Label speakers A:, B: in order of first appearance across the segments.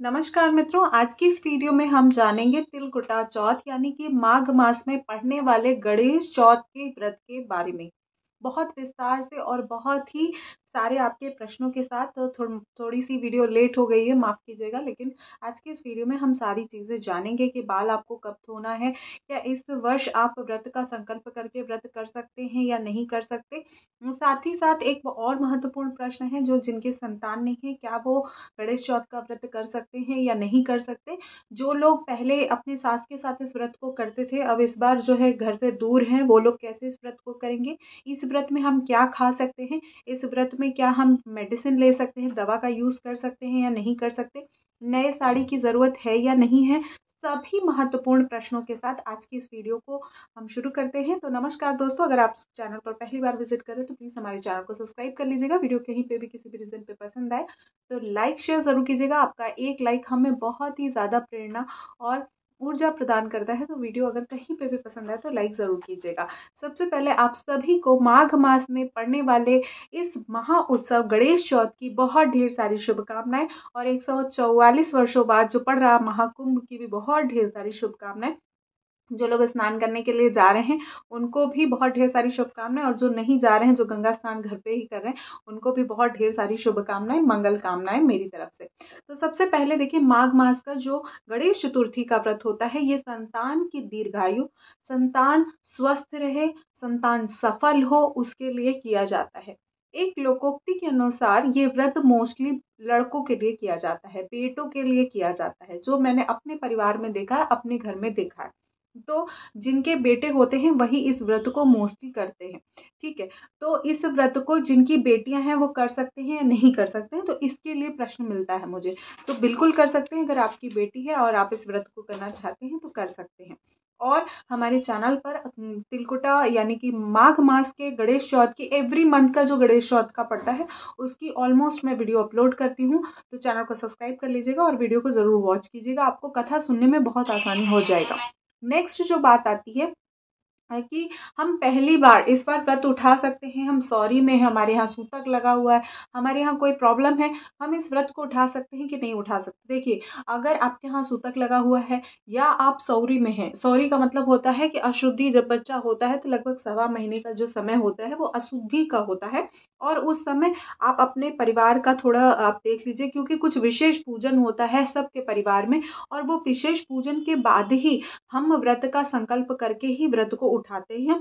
A: नमस्कार मित्रों, आज की इस वीडियो में हम जानेंगे तिलकुटा चौथ यानी कि माघ मास में पड़ने वाले गणेश चौथ के व्रत के बारे में बहुत विस्तार से और बहुत ही सारे आपके प्रश्नों के साथ। तो थोड़ी सी वीडियो लेट हो गई है, माफ़ कीजिएगा, लेकिन आज की इस वीडियो में हम सारी चीज़ें जानेंगे कि बाल आपको कब धोना है, क्या इस वर्ष आप व्रत का संकल्प करके व्रत कर सकते हैं या नहीं कर सकते। साथ ही साथ एक और महत्वपूर्ण प्रश्न है, जो जिनके संतान नहीं है, क्या वो गणेश चौथ का व्रत कर सकते हैं या नहीं कर सकते। जो लोग पहले अपनी सास के साथ इस व्रत को करते थे, अब इस बार जो है घर से दूर हैं, वो लोग कैसे इस व्रत को करेंगे। इस व्रत में हम क्या खा सकते हैं, इस व्रत में क्या हम मेडिसिन ले सकते हैं, दवा का यूज़ कर सकते हैं या नहीं कर सकते, नए साड़ी की ज़रूरत है या नहीं है। सभी महत्वपूर्ण प्रश्नों के साथ आज की इस वीडियो को हम शुरू करते हैं। तो नमस्कार दोस्तों, अगर आप चैनल पर पहली बार विजिट करें तो प्लीज़ हमारे चैनल को सब्सक्राइब कर लीजिएगा। वीडियो कहीं पे भी किसी भी रीज़न पे पसंद आए तो लाइक शेयर ज़रूर कीजिएगा। आपका एक लाइक हमें बहुत ही ज़्यादा प्रेरणा और ऊर्जा प्रदान करता है। तो वीडियो अगर कहीं पे भी पसंद आए तो लाइक ज़रूर कीजिएगा। सबसे पहले आप सभी को माघ मास में पड़ने वाले इस महा उत्सव गणेश चौथ की बहुत ढेर सारी शुभकामनाएं और 144 वर्षों बाद जो पड़ रहा महाकुंभ की भी बहुत ढेर सारी शुभकामनाएं। जो लोग स्नान करने के लिए जा रहे हैं उनको भी बहुत ढेर सारी शुभकामनाएं, और जो नहीं जा रहे हैं, जो गंगा स्नान घर पे ही कर रहे हैं, उनको भी बहुत ढेर सारी शुभकामनाएं, मंगल कामनाएं मेरी तरफ से। तो सबसे पहले देखिए, माघ मास का जो गणेश चतुर्थी का व्रत होता है, ये संतान की दीर्घायु, संतान स्वस्थ रहे, संतान सफल हो, उसके लिए किया जाता है। एक लोकोक्ति के अनुसार ये व्रत मोस्टली लड़कों के लिए किया जाता है, बेटों के लिए किया जाता है, जो मैंने अपने परिवार में देखा है, अपने घर में देखा है। तो जिनके बेटे होते हैं वही इस व्रत को मोस्टली करते हैं। ठीक है, तो इस व्रत को जिनकी बेटियां हैं वो कर सकते हैं या नहीं कर सकते हैं, तो इसके लिए प्रश्न मिलता है मुझे। तो बिल्कुल कर सकते हैं, अगर आपकी बेटी है और आप इस व्रत को करना चाहते हैं तो कर सकते हैं। और हमारे चैनल पर तिलकुटा यानी कि माघ मास के गणेश चौथ की एवरी मंथ का जो गणेश चौथ का पड़ता है उसकी ऑलमोस्ट मैं वीडियो अपलोड करती हूँ। तो चैनल को सब्सक्राइब कर लीजिएगा और वीडियो को ज़रूर वॉच कीजिएगा, आपको कथा सुनने में बहुत आसानी हो जाएगा। नेक्स्ट जो बात आती है कि हम पहली बार इस बार व्रत उठा सकते हैं, हम सॉरी में हैं, हमारे यहाँ सूतक लगा हुआ है, हमारे यहाँ कोई प्रॉब्लम है, हम इस व्रत को उठा सकते हैं कि नहीं उठा सकते। देखिए, अगर आपके यहाँ सूतक लगा हुआ है या आप सौरी में हैं, सौरी का मतलब होता है कि अशुद्धि, जब बच्चा होता है तो लगभग 1.25 महीने का जो समय होता है वो अशुद्धि का होता है। और उस समय आप अपने परिवार का थोड़ा आप देख लीजिए, क्योंकि कुछ विशेष पूजन होता है सबके परिवार में, और वो विशेष पूजन के बाद ही हम व्रत का संकल्प करके ही व्रत को उठाते हैं।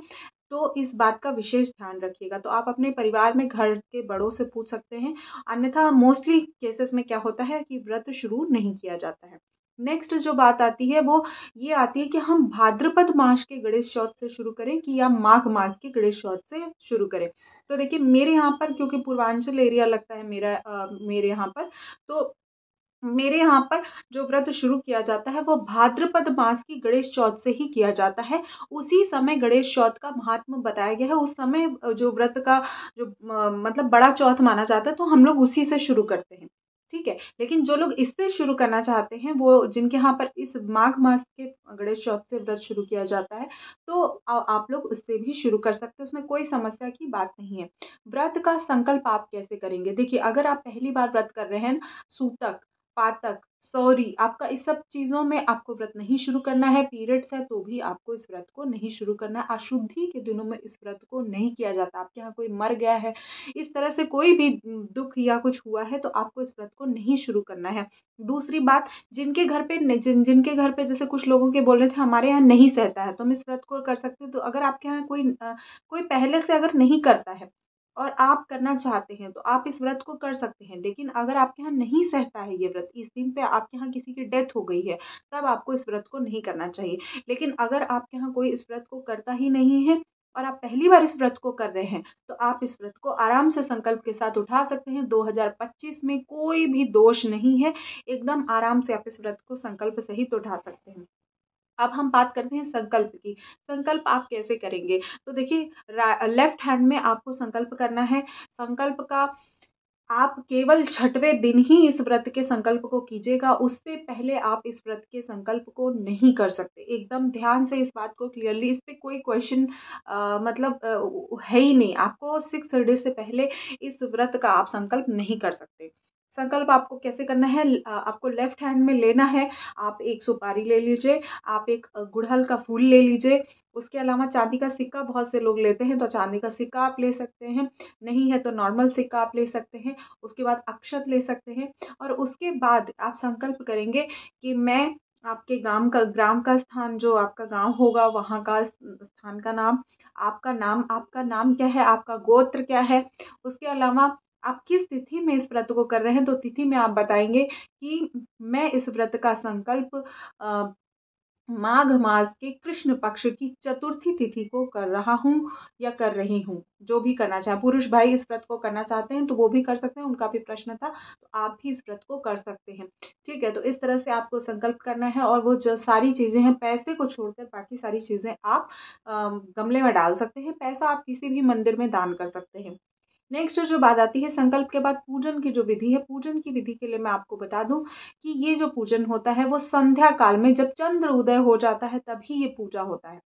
A: तो इस बात का विशेष ध्यान रखिएगा। तो आप अपने परिवार में घर के बड़ों से पूछ सकते हैं, अन्यथा मोस्टली केसेस में क्या होता है कि व्रत शुरू नहीं किया जाता है। नेक्स्ट जो बात आती है वो ये आती है कि हम भाद्रपद मास के गणेश चौथ से शुरू करें कि या माघ मास के गणेश चौथ से शुरू करें। तो देखिए, मेरे यहाँ पर क्योंकि पूर्वांचल एरिया लगता है मेरे यहाँ पर, तो मेरे यहाँ पर जो व्रत शुरू किया जाता है वो भाद्रपद मास की गणेश चौथ से ही किया जाता है। उसी समय गणेश चौथ का महात्म बताया गया है। उस समय जो व्रत का जो मतलब बड़ा चौथ माना जाता है, तो हम लोग उसी से शुरू करते हैं। ठीक है, लेकिन जो लोग इससे शुरू करना चाहते हैं, वो जिनके यहाँ पर इस माघ मास के गणेश चौथ से व्रत शुरू किया जाता है, तो आप लोग उससे भी शुरू कर सकते हैं, उसमें कोई समस्या की बात नहीं है। व्रत का संकल्प आप कैसे करेंगे? देखिए, अगर आप पहली बार व्रत कर रहे हैं, सूतक, पातक, सॉरी, आपका इस सब चीज़ों में आपको व्रत नहीं शुरू करना है, पीरियड्स है तो भी आपको इस व्रत को नहीं शुरू करना है, अशुद्धि के दिनों में इस व्रत को नहीं किया जाता। आपके यहाँ कोई मर गया है, इस तरह से कोई भी दुख या कुछ हुआ है, तो आपको इस व्रत को नहीं शुरू करना है। दूसरी बात, जिनके घर पे जैसे कुछ लोगों के बोल रहे थे हमारे यहाँ नहीं सहता है तो हम इस व्रत को कर सकते हैं। तो अगर आपके यहाँ कोई पहले से अगर नहीं करता है और आप करना चाहते हैं तो आप इस व्रत को कर सकते हैं। लेकिन अगर आपके यहाँ नहीं सहता है ये व्रत, इस दिन पे आपके यहाँ किसी की डेथ हो गई है, तब आपको इस व्रत को नहीं करना चाहिए। लेकिन अगर आपके यहाँ कोई इस व्रत को करता ही नहीं है और आप पहली बार इस व्रत को कर रहे हैं, तो आप इस व्रत को आराम से संकल्प के साथ उठा सकते हैं। 2025 में कोई भी दोष नहीं है, एकदम आराम से आप इस व्रत को संकल्प सहित उठा सकते हैं। अब हम बात करते हैं संकल्प की। संकल्प आप कैसे करेंगे? तो देखिए, लेफ्ट हैंड में आपको संकल्प करना है। संकल्प का आप केवल छठवें दिन ही इस व्रत के संकल्प को कीजिएगा, उससे पहले आप इस व्रत के संकल्प को नहीं कर सकते। एकदम ध्यान से इस बात को क्लियरली, इस पे कोई क्वेश्चन है ही नहीं। आपको 6 डे से पहले इस व्रत का आप संकल्प नहीं कर सकते। संकल्प आपको कैसे करना है, आपको लेफ्ट हैंड में लेना है, आप एक सुपारी ले लीजिए, आप एक गुड़हल का फूल ले लीजिए, उसके अलावा चांदी का सिक्का बहुत से लोग लेते हैं, तो चांदी का सिक्का आप ले सकते हैं, नहीं है तो नॉर्मल सिक्का आप ले सकते हैं। उसके बाद अक्षत ले सकते हैं, और उसके बाद आप संकल्प करेंगे कि मैं आपके ग्राम का स्थान, जो आपका गांव होगा वहाँ का स्थान का नाम, आपका नाम क्या है, आपका गोत्र क्या है, उसके अलावा आप किस तिथि में इस व्रत को कर रहे हैं, तो तिथि में आप बताएंगे कि मैं इस व्रत का संकल्प अ, माघ मास के कृष्ण पक्ष की चतुर्थी तिथि को कर रहा हूँ या कर रही हूँ। जो भी करना चाहे, पुरुष भाई इस व्रत को करना चाहते हैं तो वो भी कर सकते हैं, उनका भी प्रश्न था, तो आप भी इस व्रत को कर सकते हैं। ठीक है, तो इस तरह से आपको संकल्प करना है, और वो जो सारी चीजें हैं, पैसे को छोड़कर बाकी सारी चीजें आप गमले में डाल सकते हैं, पैसा आप किसी भी मंदिर में दान कर सकते हैं। नेक्स्ट जो बात आती है संकल्प के बाद पूजन की जो विधि है, पूजन की विधि के लिए मैं आपको बता दूं कि ये जो पूजन होता है वो संध्या काल में, जब चंद्र उदय हो जाता है तभी ये पूजा होता है।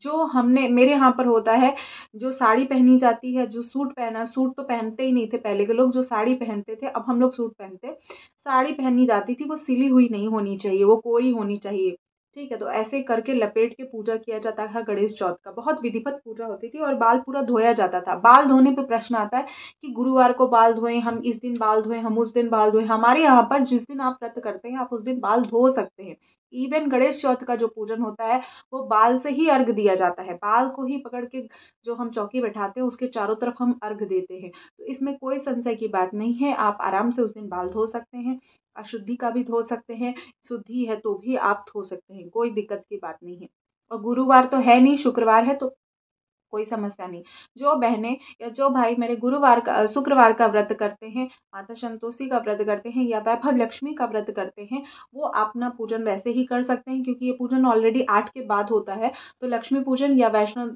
A: जो हमने मेरे यहाँ पर होता है, जो साड़ी पहनी जाती है, जो सूट पहना, सूट तो पहनते ही नहीं थे पहले के लोग, जो साड़ी पहनते थे, अब हम लोग सूट पहनते। साड़ी पहनी जाती थी, वो सिली हुई नहीं होनी चाहिए, वो कोरी होनी चाहिए। ठीक है, तो ऐसे करके लपेट के पूजा किया जाता था गणेश चौथ का, बहुत विधिवत पूजा होती थी, और बाल पूरा धोया जाता था। बाल धोने पे प्रश्न आता है कि गुरुवार को बाल धोएं, हम इस दिन बाल धोएं, हम उस दिन बाल धोएं। हमारे यहाँ पर जिस दिन आप व्रत करते हैं आप उस दिन बाल धो सकते हैं। इवन गणेश चौथ का जो पूजन होता है वो बाल से ही अर्घ दिया जाता है, बाल को ही पकड़ के जो हम चौकी बैठाते हैं उसके चारों तरफ हम अर्घ देते हैं। तो इसमें कोई संशय की बात नहीं है, आप आराम से उस दिन बाल धो सकते हैं, अशुद्धि का भी धो सकते हैं, शुद्धि है तो भी आप धो सकते हैं, कोई दिक्कत की बात नहीं है। और गुरुवार तो है नहीं, शुक्रवार है, तो कोई समस्या नहीं। जो बहनें या जो भाई मेरे शुक्रवार का व्रत करते हैं, माता संतोषी का व्रत करते हैं, या वैभव लक्ष्मी का व्रत करते हैं, वो अपना पूजन वैसे ही कर सकते हैं, क्योंकि ये पूजन ऑलरेडी 8 के बाद होता है। तो लक्ष्मी पूजन या वैष्णो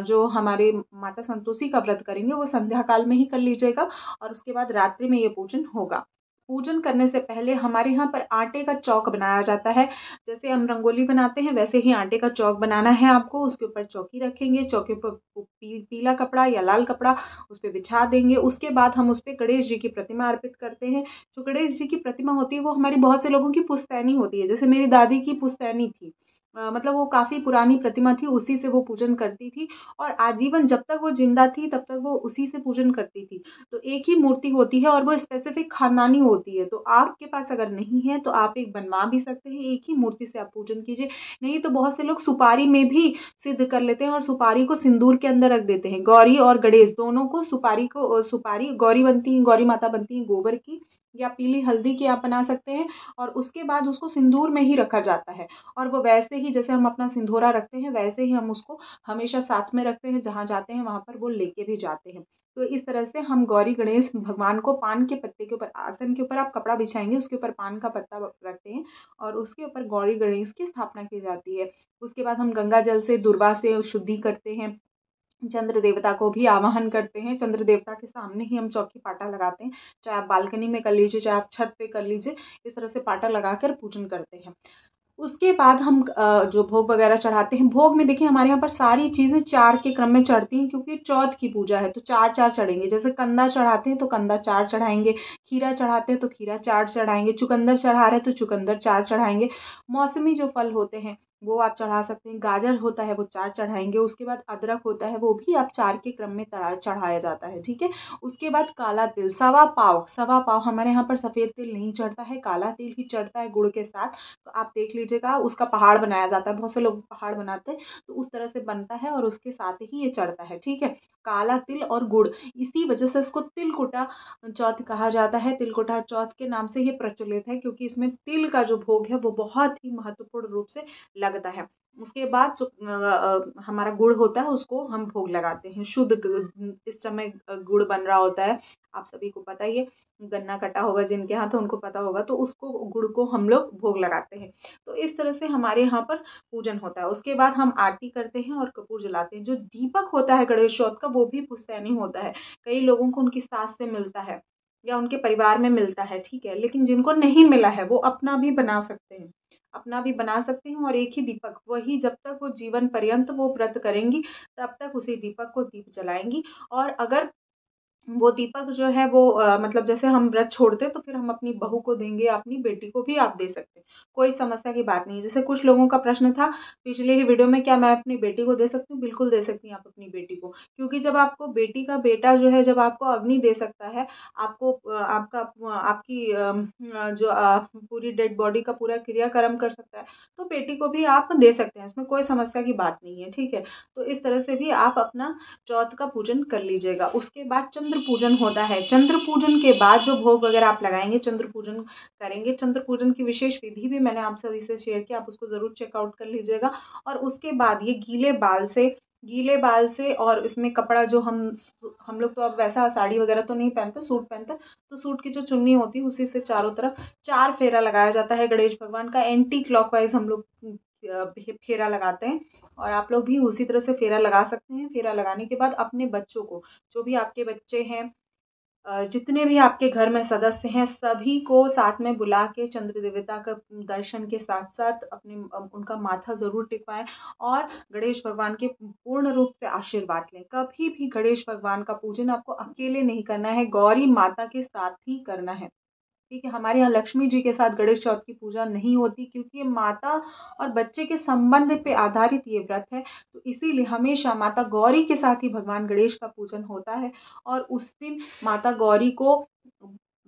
A: जो हमारे माता संतोषी का व्रत करेंगे वो संध्या काल में ही कर लीजिएगा, और उसके बाद रात्रि में ये पूजन होगा। पूजन करने से पहले हमारे यहाँ पर आटे का चौक बनाया जाता है। जैसे हम रंगोली बनाते हैं वैसे ही आटे का चौक बनाना है आपको। उसके ऊपर चौकी रखेंगे, चौके पर पीला कपड़ा या लाल कपड़ा उस पर बिछा देंगे। उसके बाद हम उस पर गणेश जी की प्रतिमा अर्पित करते हैं। जो गणेश जी की प्रतिमा होती है वो हमारी बहुत से लोगों की पुश्तैनी होती है, जैसे मेरी दादी की पुश्तैनी थी। मतलब वो काफी पुरानी प्रतिमा थी, उसी से वो पूजन करती थी, और आजीवन जब तक वो जिंदा थी तब तक वो उसी से पूजन करती थी। तो एक ही मूर्ति होती है और वो स्पेसिफिक खानदानी होती है। तो आपके पास अगर नहीं है तो आप एक बनवा भी सकते हैं, एक ही मूर्ति से आप पूजन कीजिए। नहीं तो बहुत से लोग सुपारी में भी सिद्ध कर लेते हैं, और सुपारी को सिंदूर के अंदर रख देते हैं। गौरी और गणेश दोनों को सुपारी गौरी बनती है, गौरी माता बनती है गोबर की या पीली हल्दी की आप बना सकते हैं, और उसके बाद उसको सिंदूर में ही रखा जाता है। और वो वैसे ही जैसे हम अपना सिंदूरा रखते हैं वैसे ही हम उसको हमेशा साथ में रखते हैं, जहाँ जाते हैं वहां पर वो लेके भी जाते हैं। तो इस तरह से हम गौरी गणेश भगवान को पान के पत्ते के ऊपर, आसन के ऊपर आप कपड़ा बिछाएंगे, उसके ऊपर पान का पत्ता रखते हैं, और उसके ऊपर गौरी गणेश की स्थापना की जाती है। उसके बाद हम गंगा जल से दुर्वा से शुद्धि करते हैं, चंद्र देवता को भी आवाहन करते हैं। चंद्र देवता के सामने ही हम चौकी पाटा लगाते हैं, चाहे आप बालकनी में कर लीजिए, चाहे आप छत पे कर लीजिए। इस तरह से पाटा लगाकर पूजन करते हैं। उसके बाद हम जो भोग वगैरह चढ़ाते हैं, भोग में देखिए हमारे यहाँ पर सारी चीज़ें 4 के क्रम में चढ़ती हैं, क्योंकि चौथ की पूजा है तो 4-4 चढ़ेंगे। जैसे कंदा चढ़ाते हैं तो कंदा 4 चढ़ाएंगे, खीरा चढ़ाते हैं तो खीरा 4 चढ़ाएंगे, चुकंदर चढ़ा रहे हैं तो चुकंदर 4 चढ़ाएंगे। मौसमी जो फल होते हैं वो आप चढ़ा सकते हैं, गाजर होता है वो 4 चढ़ाएंगे। उसके बाद अदरक होता है वो भी आप 4 के क्रम में चढ़ाया जाता है। ठीक है, उसके बाद काला तिल 1.25 1.25 हमारे यहाँ पर सफ़ेद तिल नहीं चढ़ता है, काला तिल ही चढ़ता है गुड़ के साथ। तो आप देख लीजिएगा, उसका पहाड़ बनाया जाता है, बहुत से लोग पहाड़ बनाते हैं, तो उस तरह से बनता है और उसके साथ ही ये चढ़ता है। ठीक है, काला तिल और गुड़, इसी वजह से इसको तिलकुटा चौथ कहा जाता है। तिलकुटा चौथ के नाम से ये प्रचलित है, क्योंकि इसमें तिल का जो भोग है वो बहुत ही महत्वपूर्ण रूप से लगता है। उसके बाद जो हमारा गुड़ होता है उसको हम भोग लगाते हैं, शुद्ध इस समय गुड़ बन रहा होता है, आप सभी को पता ही है। गन्ना कटा होगा जिनके यहाँ तो उनको पता होगा, तो उसको गुड़ को हम लोग भोग लगाते हैं। तो इस तरह से हमारे यहाँ पर पूजन होता है। उसके बाद हम आरती करते हैं और कपूर जलाते हैं। जो दीपक होता है गणेश चौथ का वो भी पुश्तैनी होता है। कई लोगों को उनकी सास से मिलता है या उनके परिवार में मिलता है, ठीक है, लेकिन जिनको नहीं मिला है वो अपना भी बना सकते हैं, अपना भी बना सकते हैं। और एक ही दीपक, वही जब तक वो जीवन पर्यंत वो व्रत करेंगी तब तक उसी दीपक को दीप जलाएंगी। और अगर वो दीपक जो है वो मतलब जैसे हम व्रत छोड़ते तो फिर हम अपनी बहू को देंगे, अपनी बेटी को भी आप दे सकते हैं, कोई समस्या की बात नहीं है। जैसे कुछ लोगों का प्रश्न था पिछले ही वीडियो में, क्या मैं अपनी बेटी को दे सकती हूँ? बिल्कुल दे सकती हैं आप अपनी बेटी को, क्योंकि जब आपको बेटी का बेटा जो है जब आपको अग्नि दे सकता है, आपको आपका आपकी जो पूरी डेड बॉडी का पूरा क्रियाक्रम कर सकता है, तो बेटी को भी आप दे सकते हैं, इसमें कोई समस्या की बात नहीं है, ठीक है। तो इस तरह से भी आप अपना चौथ का पूजन कर लीजिएगा। उसके बाद चंद्र पूजन होता है। चंद्र पूजन के बाद जो भोग वगैरह आप लगाएंगे, चंद्र पूजन करेंगे, चंद्र पूजन की विशेष विधि भी मैंने आप सभी से शेयर किया, आप उसको जरूर चेकआउट कर लीजिएगा। और उसके बाद ये गीले बाल से और इसमें कपड़ा जो हम लोग तो अब वैसा साड़ी वगैरह तो नहीं पहनते, सूट पहनते, तो सूट की जो चुन्नी होती है उसी से चारों तरफ 4 फेरा लगाया जाता है गणेश भगवान का। एंटी क्लॉकवाइज हम लोग फेरा लगाते हैं, और आप लोग भी उसी तरह से फेरा लगा सकते हैं। फेरा लगाने के बाद अपने बच्चों को, जो भी आपके बच्चे हैं, जितने भी आपके घर में सदस्य हैं, सभी को साथ में बुला के चंद्र देवता का दर्शन के साथ साथ अपने उनका माथा जरूर टिकवाएं, और गणेश भगवान के पूर्ण रूप से आशीर्वाद लें। कभी भी गणेश भगवान का पूजन आपको अकेले नहीं करना है, गौरी माता के साथ ही करना है, ठीक है। हमारे यहाँ लक्ष्मी जी के साथ गणेश चौथ की पूजा नहीं होती, क्योंकि ये माता और बच्चे के संबंध पे आधारित ये व्रत है, तो इसीलिए हमेशा माता गौरी के साथ ही भगवान गणेश का पूजन होता है। और उस दिन माता गौरी को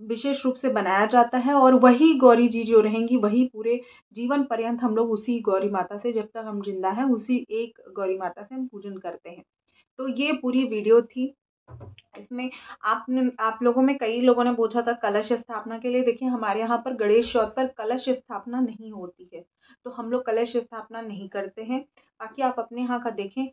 A: विशेष रूप से बनाया जाता है, और वही गौरी जी जो रहेंगी वही पूरे जीवन पर्यंत हम लोग उसी गौरी माता से, जब तक हम जिंदा हैं उसी एक गौरी माता से हम पूजन करते हैं। तो ये पूरी वीडियो थी। इसमें आप लोगों में कई लोगों ने पूछा था कलश स्थापना के लिए। देखिए, हमारे यहाँ पर गणेश चौथ पर कलश स्थापना नहीं होती है, तो हम लोग कलश स्थापना नहीं करते हैं। बाकी आप अपने यहाँ का देखें,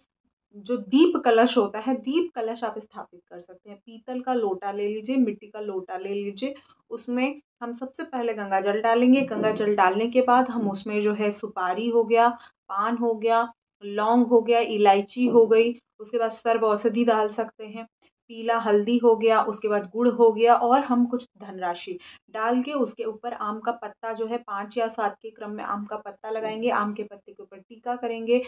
A: जो दीप कलश होता है, दीप कलश आप स्थापित कर सकते हैं। पीतल का लोटा ले लीजिए, मिट्टी का लोटा ले लीजिए, उसमें हम सबसे पहले गंगा जल डालेंगे। गंगा जल डालने के बाद हम उसमें जो है सुपारी हो गया, पान हो गया, लौंग हो गया, इलायची हो गई, उसके बाद सर्व औषधि डाल सकते हैं, पीला हल्दी हो गया, उसके बाद गुड़ हो गया, और हम कुछ धनराशि डाल के उसके ऊपर आम का पत्ता जो है 5 या 7 के क्रम में आम का पत्ता लगाएंगे, आम के पत्ते के ऊपर टीका करेंगे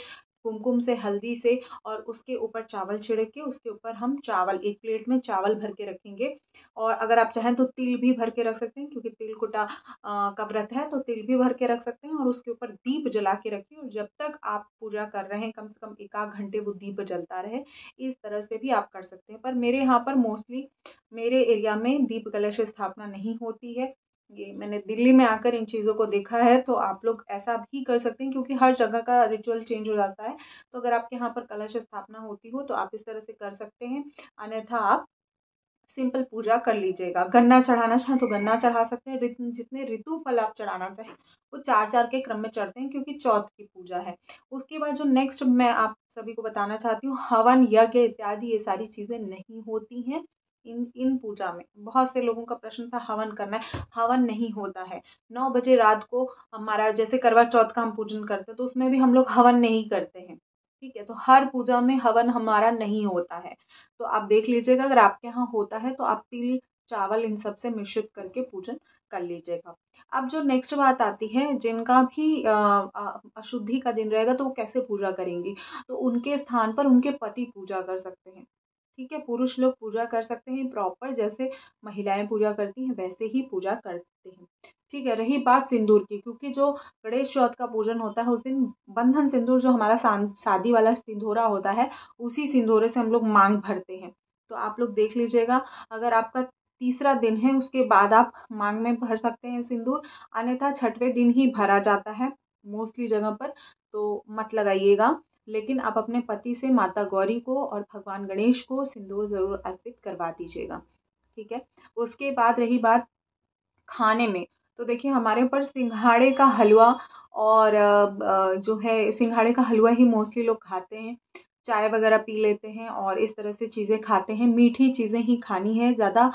A: कुमकुम से, हल्दी से, और उसके ऊपर चावल छिड़क के उसके ऊपर हम चावल, एक प्लेट में चावल भर के रखेंगे। और अगर आप चाहें तो तिल भी भर के रख सकते हैं, क्योंकि तिल कुटा का व्रत है, तो तिल भी भर के रख सकते हैं, और उसके ऊपर दीप जला के रखिए, और जब तक आप पूजा कर रहे हैं कम से कम 1 आध घंटे वो दीप जलता रहे। इस तरह से भी आप कर सकते हैं, पर मेरे यहाँ पर मोस्टली मेरे एरिया में दीप कलश स्थापना नहीं होती है। ये मैंने दिल्ली में आकर इन चीज़ों को देखा है, तो आप लोग ऐसा भी कर सकते हैं, क्योंकि हर जगह का रिचुअल चेंज हो जाता है। तो अगर आपके यहाँ पर कलश स्थापना होती हो तो आप इस तरह से कर सकते हैं, अन्यथा आप सिंपल पूजा कर लीजिएगा। गन्ना चढ़ाना चाहें तो गन्ना चढ़ा सकते हैं, जितने ऋतु फल आप चढ़ाना चाहें वो 4 4 के क्रम में चढ़ते हैं, क्योंकि चौथ की पूजा है। उसके बाद जो नेक्स्ट मैं आप सभी को बताना चाहती हूँ, हवन यज्ञ इत्यादि ये सारी चीजें नहीं होती हैं इन इन पूजा में। बहुत से लोगों का प्रश्न था हवन करना है, हवन नहीं होता है। 9 बजे रात को हमारा जैसे करवा चौथ का हम पूजन करते हैं, तो उसमें भी हम लोग हवन नहीं करते हैं, ठीक है। तो हर पूजा में हवन हमारा नहीं होता है, तो आप देख लीजिएगा, अगर आपके यहाँ होता है तो आप तिल चावल इन सब से मिश्रित करके पूजन कर लीजिएगा। अब जो नेक्स्ट बात आती है, जिनका भी अशुद्धि का दिन रहेगा तो वो कैसे पूजा करेंगी, तो उनके स्थान पर उनके पति पूजा कर सकते हैं, ठीक है। पुरुष लोग पूजा कर सकते हैं प्रॉपर, जैसे महिलाएं पूजा करती हैं वैसे ही पूजा करते हैं, ठीक है। रही बात सिंदूर की, क्योंकि जो गणेश चौथ का पूजन होता है उस दिन बंधन सिंदूर, जो हमारा शादी वाला सिंदूरा होता है, उसी सिंदूरे से हम लोग मांग भरते हैं। तो आप लोग देख लीजिएगा, अगर आपका तीसरा दिन है उसके बाद आप मांग में भर सकते हैं सिंदूर, अन्यथा छठवें दिन ही भरा जाता है मोस्टली जगह पर, तो मत लगाइएगा। लेकिन आप अपने पति से माता गौरी को और भगवान गणेश को सिंदूर जरूर अर्पित करवा दीजिएगा, ठीक है। उसके बाद रही बात खाने में, तो देखिए हमारे ऊपर सिंघाड़े का हलवा, और जो है सिंघाड़े का हलवा ही मोस्टली लोग खाते हैं, चाय वगैरह पी लेते हैं और इस तरह से चीज़ें खाते हैं। मीठी चीज़ें ही खानी है, ज़्यादा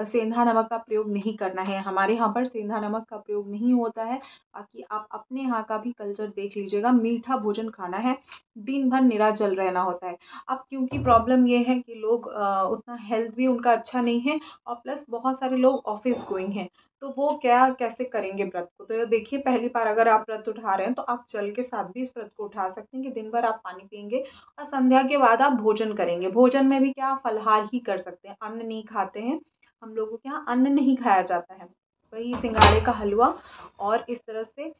A: सेंधा नमक का प्रयोग नहीं करना है। हमारे यहाँ पर सेंधा नमक का प्रयोग नहीं होता है। बाकी आप अपने यहाँ का भी कल्चर देख लीजिएगा, मीठा भोजन खाना है, दिन भर निराजल रहना होता है। अब क्योंकि प्रॉब्लम ये है कि लोग उतना हेल्थ भी उनका अच्छा नहीं है, और प्लस बहुत सारे लोग ऑफिस गोइंग हैं, तो वो क्या कैसे करेंगे व्रत को। तो देखिए, पहली बार अगर आप व्रत उठा रहे हैं तो आप जल के साथ भी इस व्रत को उठा सकते हैं कि दिन भर आप पानी पिएंगे और संध्या के बाद आप भोजन करेंगे। भोजन में भी क्या फलाहार ही कर सकते हैं, अन्न नहीं खाते हैं। हम लोगों के यहाँ अन्न नहीं खाया जाता है, वही सिंघाड़े का हलवा और इस तरह से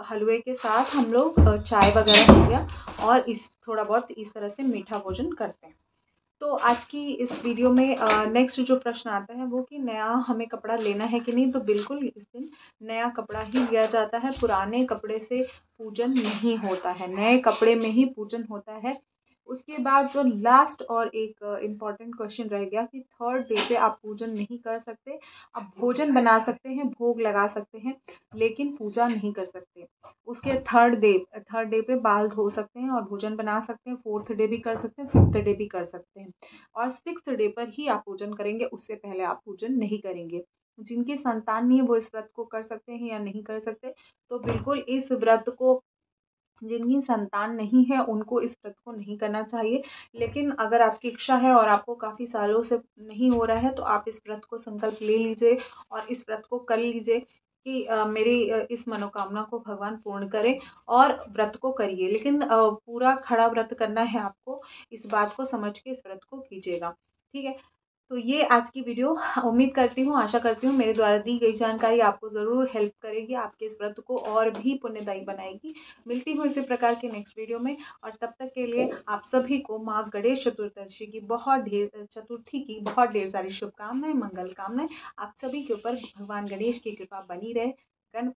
A: हलवे के साथ हम लोग चाय वगैरह हो गया और इस थोड़ा बहुत इस तरह से मीठा भोजन करते हैं। तो आज की इस वीडियो में नेक्स्ट जो प्रश्न आता है वो कि नया हमें कपड़ा लेना है कि नहीं। तो बिल्कुल इस दिन नया कपड़ा ही लिया जाता है, पुराने कपड़े से पूजन नहीं होता है, नए कपड़े में ही पूजन होता है। उसके बाद जो लास्ट और एक इम्पॉर्टेंट क्वेश्चन रह गया कि थर्ड डे पे आप पूजन नहीं कर सकते। आप भोजन बना सकते हैं, भोग लगा सकते हैं, लेकिन पूजा नहीं कर सकते। उसके थर्ड डे पे बाल धो सकते हैं और भोजन बना सकते हैं, फोर्थ डे भी कर सकते हैं, फिफ्थ डे भी कर सकते हैं और सिक्स्थ डे पर ही आप पूजन करेंगे, उससे पहले आप पूजन नहीं करेंगे। जिनकी संतान नहीं है वो इस व्रत को कर सकते हैं या नहीं कर सकते। तो बिल्कुल इस व्रत को, जिनकी संतान नहीं है उनको इस व्रत को नहीं करना चाहिए। लेकिन अगर आपकी इच्छा है और आपको काफ़ी सालों से नहीं हो रहा है तो आप इस व्रत को संकल्प ले लीजिए और इस व्रत को कर लीजिए कि मेरी इस मनोकामना को भगवान पूर्ण करें और व्रत को करिए। लेकिन पूरा खड़ा व्रत करना है आपको, इस बात को समझ के इस व्रत को कीजिएगा। ठीक है। तो ये आज की वीडियो, उम्मीद करती हूँ, आशा करती हूँ मेरे द्वारा दी गई जानकारी आपको ज़रूर हेल्प करेगी, आपके इस व्रत को और भी पुण्यदायी बनाएगी। मिलती हूँ इसी प्रकार के नेक्स्ट वीडियो में और तब तक के लिए आप सभी को माँ गणेश चतुर्दशी की चतुर्थी की बहुत ढेर सारी शुभकामनाएं, मंगल कामनाएं। आप सभी के ऊपर भगवान गणेश की कृपा बनी रहे।